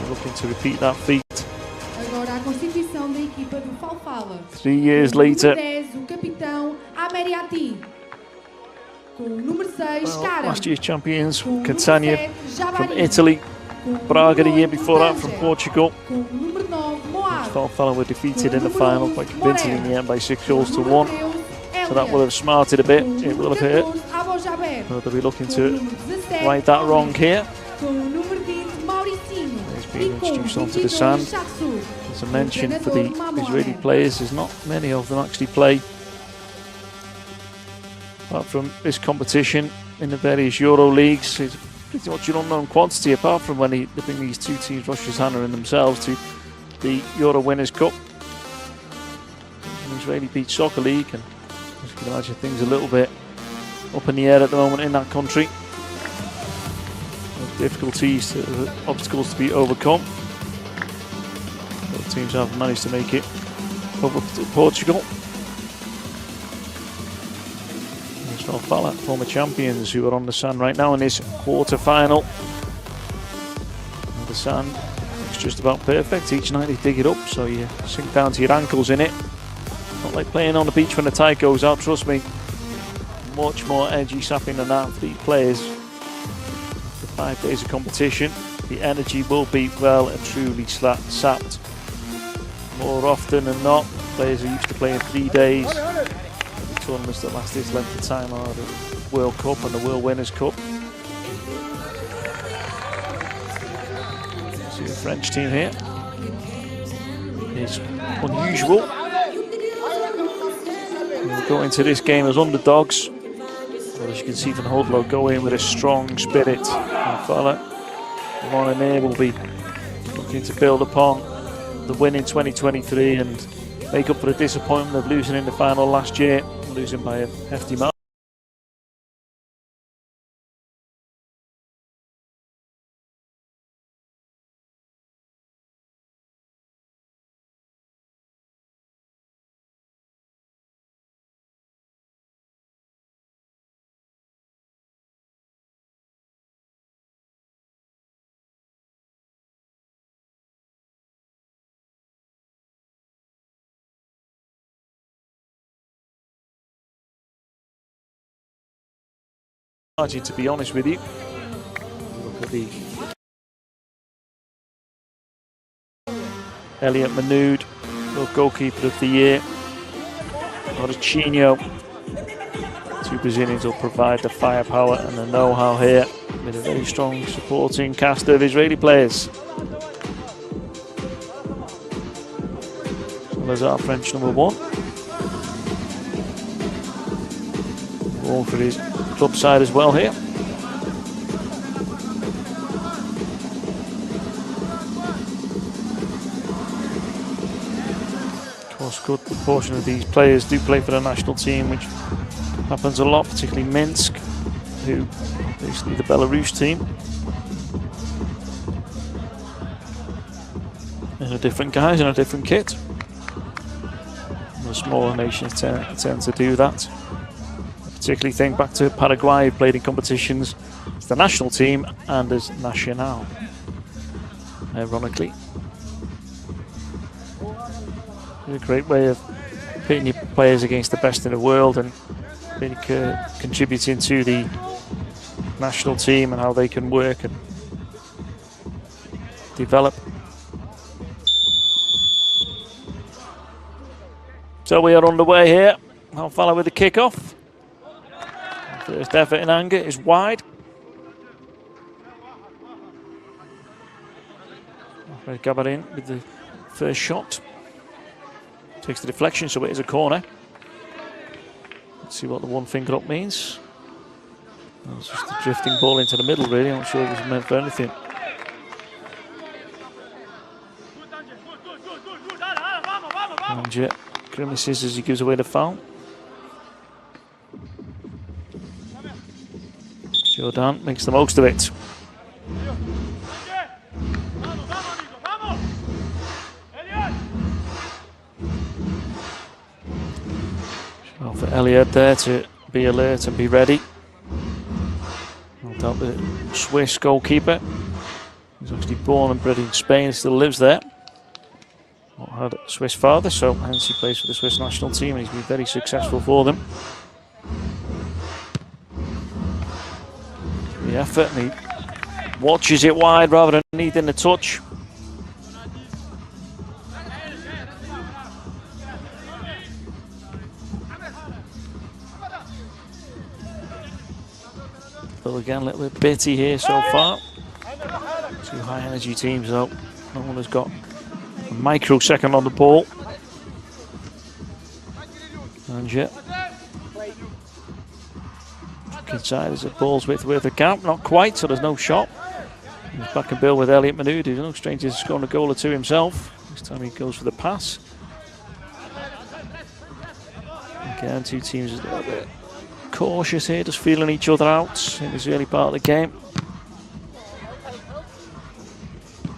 looking to repeat that feat. Agora a constituição da equipa do Falfala. 3 years later. O capitão Ameriati. Com o número 6, Last year's champions, Catania from Italy. Braga the year before that from Portugal. Falfala were defeated in the final quite convincingly in the end by 6 goals to 1. So that will have smarted a bit, it will have hurt. But they'll be looking to right that wrong here. He's being introduced onto the sand. As I mentioned, for the Israeli players, there's not many of them actually play. Apart from this competition in the various Euro leagues, it's pretty much an unknown quantity, apart from when they bring these two teams, Rosh Hashanah and themselves, to the Euro Winners' Cup. An Israeli Beach Soccer League, and as you can imagine, things are a little bit up in the air at the moment in that country. Difficulties, obstacles to be overcome. Both teams have managed to make it over to Portugal. Falfala, former champions, who are on the sand right now in this quarter-final. The sand looks just about perfect. Each night they dig it up, so you sink down to your ankles in it. Not like playing on the beach when the tide goes out, trust me. Much more energy sapping than that for these players. For 5 days of competition, the energy will be well and truly sapped. More often than not, players are used to playing 3 days. Tournaments that last this length of time are the World Cup and the World Winners' Cup. See the French team here. It's unusual. We'll go into this game as underdogs. But as you can see from the Hudlo, go in with a strong spirit. Falfala, Monaner will be looking to build upon the win in 2023 and make up for the disappointment of losing in the final last year. Losing by a hefty mark. To be honest with you, look at the Elliot Manood, goalkeeper of the year. Orichinho. Two Brazilians will provide the firepower and the know-how here with a very strong supporting cast of Israeli players. Lazar, French number 1. All for his club side as well here. Of course, good proportion of these players do play for the national team, which happens a lot, particularly Minsk, who basically the Belarus team. And a different guys in a different kit. The smaller nations tend to do that. Particularly think back to Paraguay, who played in competitions as the national team and as Nacional, ironically. It's a great way of pitting your players against the best in the world and really contributing to the national team and how they can work and develop. So we are underway here. Falfala with the kickoff. First effort in anger is wide. Gabarin with the first shot. Takes the deflection, so it is a corner. Let's see what the one finger up means. It's just a drifting ball into the middle, really. I'm not sure it was meant for anything. And grimaces as he gives away the foul. Jordan makes the most of it. So for Elliot there to be alert and be ready. No doubt the Swiss goalkeeper He's actually born and bred in Spain, still lives there. Not had a Swiss father, so hence he plays for the Swiss national team and he's been very successful for them. The effort, and he watches it wide rather than needing the touch. But again, a little bit bitty here so far. Two high energy teams though. No one has got a microsecond on the ball. And yet, inside is a ball's width worth a count, not quite, so there's no shot. He's back and bill with Elliot Manood, who's no stranger to scoring a goal or two himself. This time he goes for the pass. Again, two teams a little bit cautious here, just feeling each other out in this early part of the game.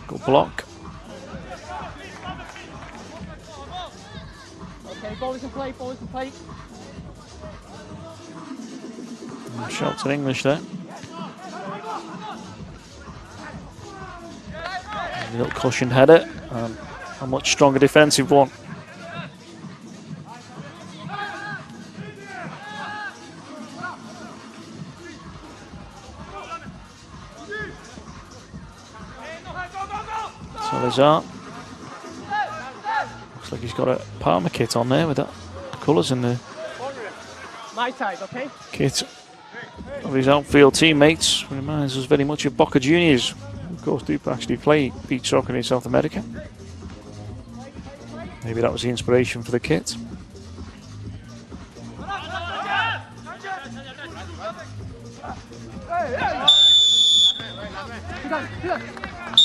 Good block. Okay, ball is in play, ball is in play. Shots in English there. A little cushioned header, a much stronger defensive one. Salazar. Looks like he's got a Parma kit on there with that colours in the My side, okay? kit of his outfield teammates. Reminds us very much of Boca Juniors. Of course, do actually play beach soccer in South America. Maybe that was the inspiration for the kit.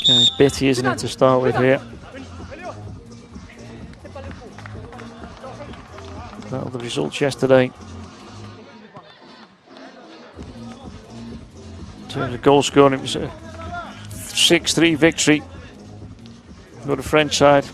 Okay, it's bitty, isn't it, to start with here. Well, the results yesterday. In terms of goal scoring, it was a 6-3 victory for the French side.